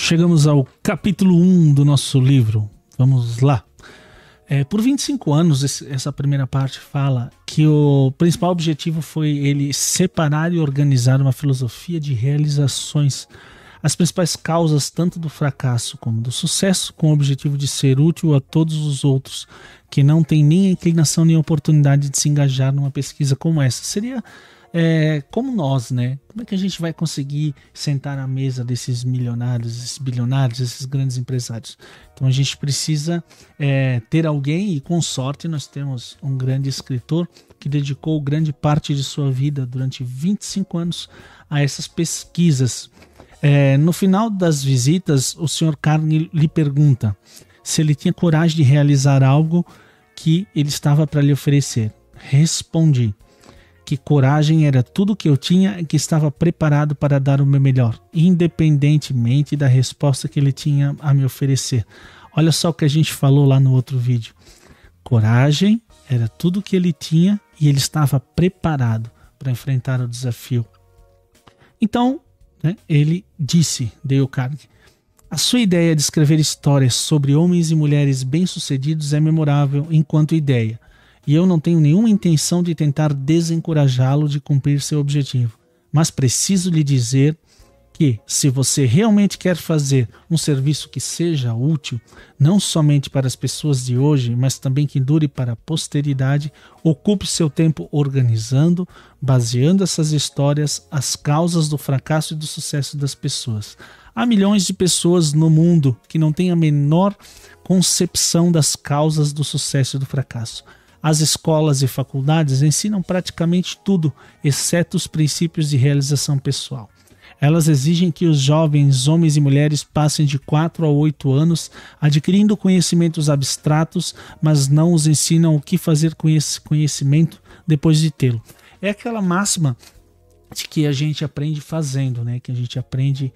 Chegamos ao capítulo 1 do nosso livro. Vamos lá. Por 25 anos, essa primeira parte fala que o principal objetivo foi ele separar e organizar uma filosofia de realizações, as principais causas tanto do fracasso como do sucesso, com o objetivo de ser útil a todos os outros que não têm nem a inclinação nem a oportunidade de se engajar numa pesquisa como essa. Seria como nós, né? Como é que a gente vai conseguir sentar à mesa desses milionários, esses bilionários, esses grandes empresários? Então a gente precisa ter alguém, e com sorte nós temos um grande escritor que dedicou grande parte de sua vida, durante 25 anos, a essas pesquisas. No final das visitas, o Sr. Carnegie lhe pergunta se ele tinha coragem de realizar algo que ele estava para lhe oferecer. Respondi que coragem era tudo que eu tinha e que estava preparado para dar o meu melhor, independentemente da resposta que ele tinha a me oferecer. Olha só o que a gente falou lá no outro vídeo. Coragem era tudo que ele tinha e ele estava preparado para enfrentar o desafio. Então, ele disse, Dale Carnegie, a sua ideia de escrever histórias sobre homens e mulheres bem-sucedidos é memorável enquanto ideia. E eu não tenho nenhuma intenção de tentar desencorajá-lo de cumprir seu objetivo. Mas preciso lhe dizer que, se você realmente quer fazer um serviço que seja útil, não somente para as pessoas de hoje, mas também que dure para a posteridade, ocupe seu tempo organizando, baseando essas histórias, as causas do fracasso e do sucesso das pessoas. Há milhões de pessoas no mundo que não têm a menor concepção das causas do sucesso e do fracasso. As escolas e faculdades ensinam praticamente tudo, exceto os princípios de realização pessoal. Elas exigem que os jovens homens e mulheres passem de 4 a 8 anos adquirindo conhecimentos abstratos, mas não os ensinam o que fazer com esse conhecimento depois de tê-lo. É aquela máxima de que a gente aprende fazendo, né? Que a gente aprende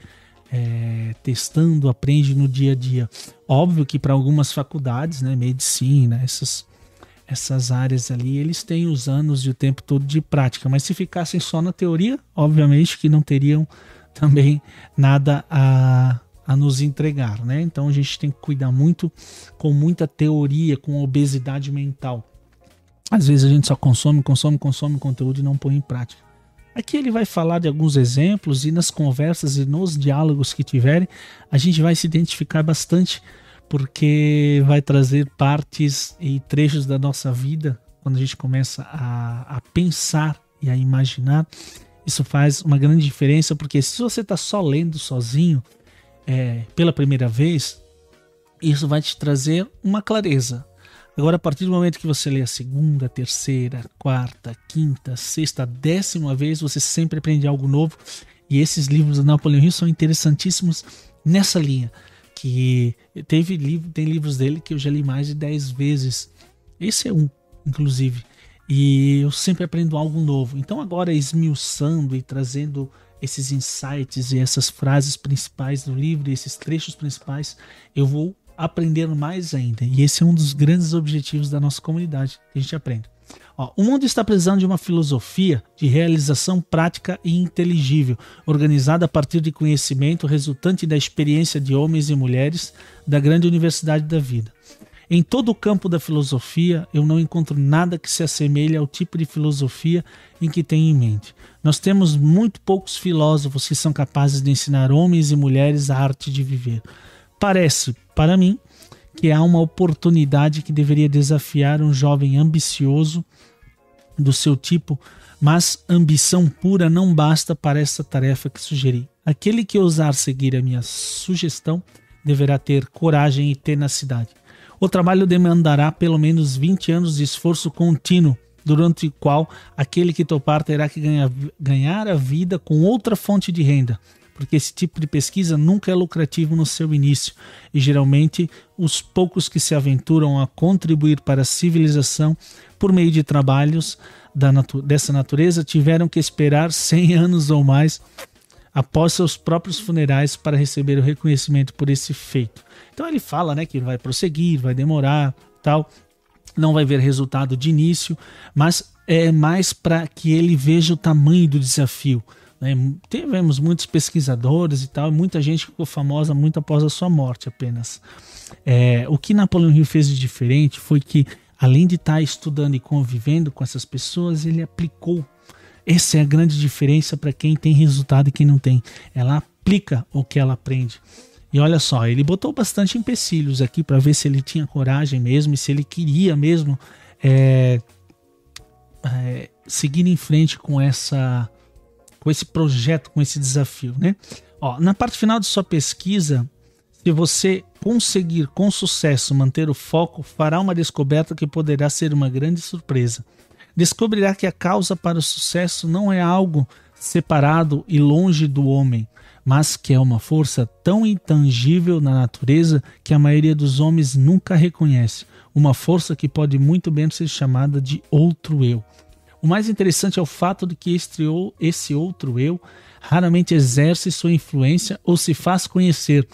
testando, aprende no dia a dia. Óbvio que para algumas faculdades, né, medicina, essas áreas ali, eles têm os anos e o tempo todo de prática, mas se ficassem só na teoria, obviamente que não teriam também nada a nos entregar, né? Então a gente tem que cuidar muito com muita teoria, com obesidade mental. Às vezes a gente só consome conteúdo e não põe em prática. Aqui ele vai falar de alguns exemplos, e nas conversas e nos diálogos que tiverem, a gente vai se identificar bastante, porque vai trazer partes e trechos da nossa vida. Quando a gente começa a pensar e a imaginar, isso faz uma grande diferença, porque se você está só lendo sozinho pela primeira vez, isso vai te trazer uma clareza. Agora, a partir do momento que você lê a segunda, terceira, quarta, quinta, sexta, 10ª vez, você sempre aprende algo novo. E esses livros do Napoleão Hill são interessantíssimos nessa linha. Que tem livros dele que eu já li mais de 10 vezes. Esse é um, inclusive. E eu sempre aprendo algo novo. Então agora, esmiuçando e trazendo esses insights e essas frases principais do livro, esses trechos principais, eu vou aprender mais ainda. E esse é um dos grandes objetivos da nossa comunidade, que a gente aprende. O mundo está precisando de uma filosofia de realização prática e inteligível, organizada a partir de conhecimento resultante da experiência de homens e mulheres da grande universidade da vida. Em todo o campo da filosofia, eu não encontro nada que se assemelhe ao tipo de filosofia em que tenho em mente. Nós temos muito poucos filósofos que são capazes de ensinar homens e mulheres a arte de viver. Parece, para mim, que há uma oportunidade que deveria desafiar um jovem ambicioso do seu tipo, mas ambição pura não basta para essa tarefa que sugeri. Aquele que ousar seguir a minha sugestão deverá ter coragem e tenacidade. O trabalho demandará pelo menos 20 anos de esforço contínuo, durante o qual aquele que topar terá que ganhar a vida com outra fonte de renda, porque esse tipo de pesquisa nunca é lucrativo no seu início, e geralmente os poucos que se aventuram a contribuir para a civilização por meio de trabalhos dessa natureza tiveram que esperar 100 anos ou mais após seus próprios funerais para receber o reconhecimento por esse feito. Então ele fala, né, que vai prosseguir, vai demorar, tal, não vai ver resultado de início, mas é mais para que ele veja o tamanho do desafio. né? Tivemos muitos pesquisadores e tal, e muita gente ficou famosa muito após a sua morte apenas. O que Napoleão Hill fez de diferente foi que, além de estar estudando e convivendo com essas pessoas, ele aplicou. Essa é a grande diferença para quem tem resultado e quem não tem. Ela aplica o que ela aprende. E olha só, ele botou bastante empecilhos aqui para ver se ele tinha coragem mesmo e se ele queria mesmo seguir em frente com esse projeto, com esse desafio, né? Na parte final de sua pesquisa, se você conseguir com sucesso manter o foco, fará uma descoberta que poderá ser uma grande surpresa. Descobrirá que a causa para o sucesso não é algo separado e longe do homem, mas que é uma força tão intangível na natureza que a maioria dos homens nunca reconhece. Uma força que pode muito bem ser chamada de outro eu. O mais interessante é o fato de que esse outro eu raramente exerce sua influência ou se faz conhecer,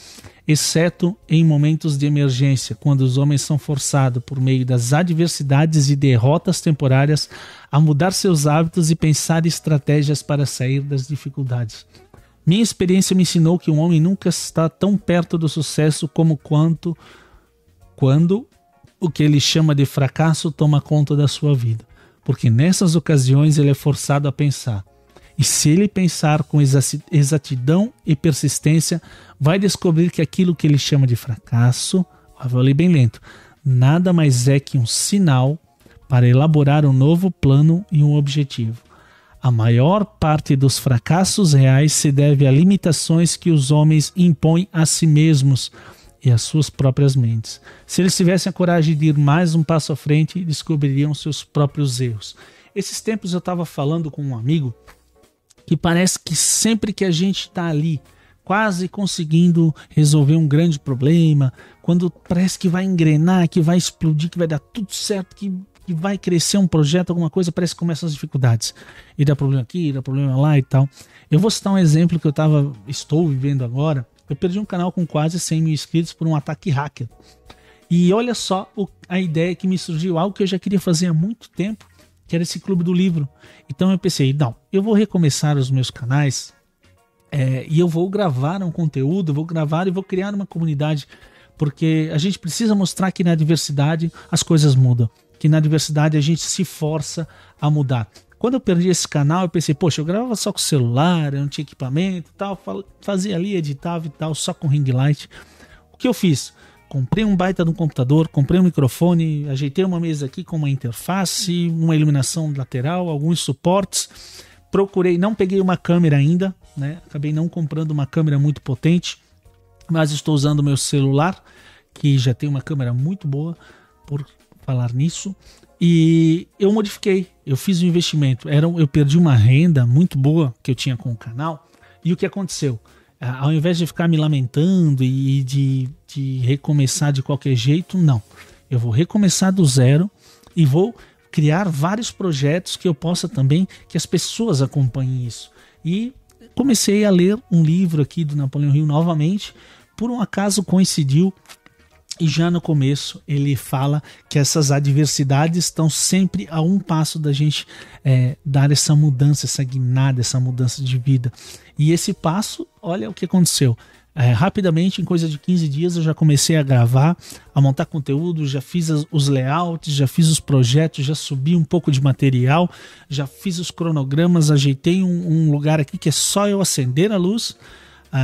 exceto em momentos de emergência, quando os homens são forçados, por meio das adversidades e derrotas temporárias, a mudar seus hábitos e pensar estratégias para sair das dificuldades. Minha experiência me ensinou que um homem nunca está tão perto do sucesso como quando o que ele chama de fracasso toma conta da sua vida, porque nessas ocasiões ele é forçado a pensar. E se ele pensar com exatidão e persistência, vai descobrir que aquilo que ele chama de fracasso, vou ler bem lento, nada mais é que um sinal para elaborar um novo plano e um objetivo. A maior parte dos fracassos reais se deve a limitações que os homens impõem a si mesmos e às suas próprias mentes. Se eles tivessem a coragem de ir mais um passo à frente, descobririam seus próprios erros. Esses tempos eu estava falando com um amigo que parece que sempre que a gente está ali, quase conseguindo resolver um grande problema, quando parece que vai engrenar, que vai explodir, que vai dar tudo certo, que vai crescer um projeto, alguma coisa, parece que começam as dificuldades. E dá problema aqui, dá problema lá e tal. Eu vou citar um exemplo que estou vivendo agora. Eu perdi um canal com quase 100 mil inscritos por um ataque hacker. E olha só a ideia que me surgiu, algo que eu já queria fazer há muito tempo, que era esse clube do livro. Então eu pensei, não, eu vou recomeçar os meus canais e eu vou gravar um conteúdo, vou gravar e vou criar uma comunidade, porque a gente precisa mostrar que na diversidade as coisas mudam, que na diversidade a gente se força a mudar. Quando eu perdi esse canal, eu pensei, poxa, eu gravava só com celular, eu não tinha equipamento e tal, fazia ali, editava e tal, só com ring light. O que eu fiz? Comprei um baita de um computador, comprei um microfone, ajeitei uma mesa aqui com uma interface, uma iluminação lateral, alguns suportes. Procurei, não peguei uma câmera ainda, né? Acabei não comprando uma câmera muito potente, mas estou usando o meu celular, que já tem uma câmera muito boa, por falar nisso. E eu modifiquei, eu fiz um investimento. Eu perdi uma renda muito boa que eu tinha com o canal. E o que aconteceu? Ao invés de ficar me lamentando e de recomeçar de qualquer jeito, não. Eu vou recomeçar do zero e vou criar vários projetos que eu possa também, que as pessoas acompanhem isso. E comecei a ler um livro aqui do Napoleão Hill novamente, por um acaso coincidiu, e já no começo ele fala que essas adversidades estão sempre a um passo da gente dar essa mudança, essa guinada, essa mudança de vida. E esse passo, olha o que aconteceu. Rapidamente, em coisa de 15 dias, eu já comecei a gravar, a montar conteúdo, já fiz os layouts, já fiz os projetos, já subi um pouco de material, já fiz os cronogramas, ajeitei um lugar aqui que é só eu acender a luz,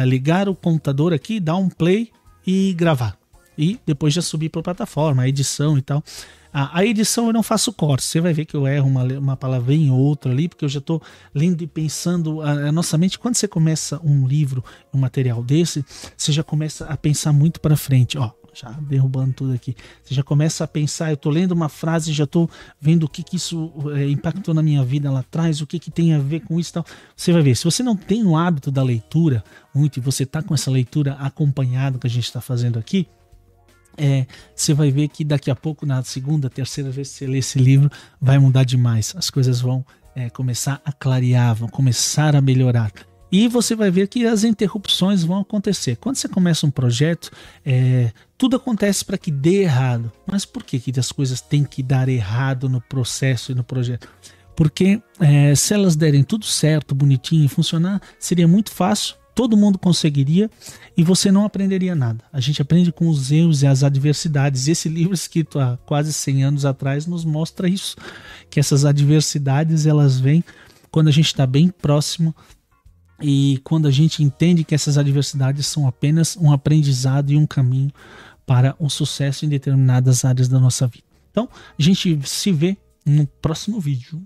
ligar o computador aqui, dar um play e gravar. E depois já subi para a plataforma, a edição e tal. A edição eu não faço corte, você vai ver que eu erro uma palavrinha ou outra ali, porque eu já estou lendo e pensando. A nossa mente, quando você começa um livro, um material desse, você já começa a pensar muito para frente. Ó, já derrubando tudo aqui. Você já começa a pensar, eu estou lendo uma frase, já estou vendo o que isso impactou na minha vida lá atrás, o que tem a ver com isso e tal. Você vai ver, se você não tem o hábito da leitura muito, e você está com essa leitura acompanhada que a gente está fazendo aqui, você vai ver que daqui a pouco, na segunda, terceira vez que você lê esse livro, vai mudar demais. As coisas vão começar a clarear, vão começar a melhorar. E você vai ver que as interrupções vão acontecer. Quando você começa um projeto, tudo acontece para que dê errado. Mas por que as coisas têm que dar errado no processo e no projeto? Porque se elas derem tudo certo, bonitinho, funcionar, seria muito fácil, todo mundo conseguiria e você não aprenderia nada. A gente aprende com os erros e as adversidades. Esse livro, escrito há quase 100 anos atrás, nos mostra isso, que essas adversidades elas vêm quando a gente está bem próximo e quando a gente entende que essas adversidades são apenas um aprendizado e um caminho para o sucesso em determinadas áreas da nossa vida. Então, a gente se vê no próximo vídeo.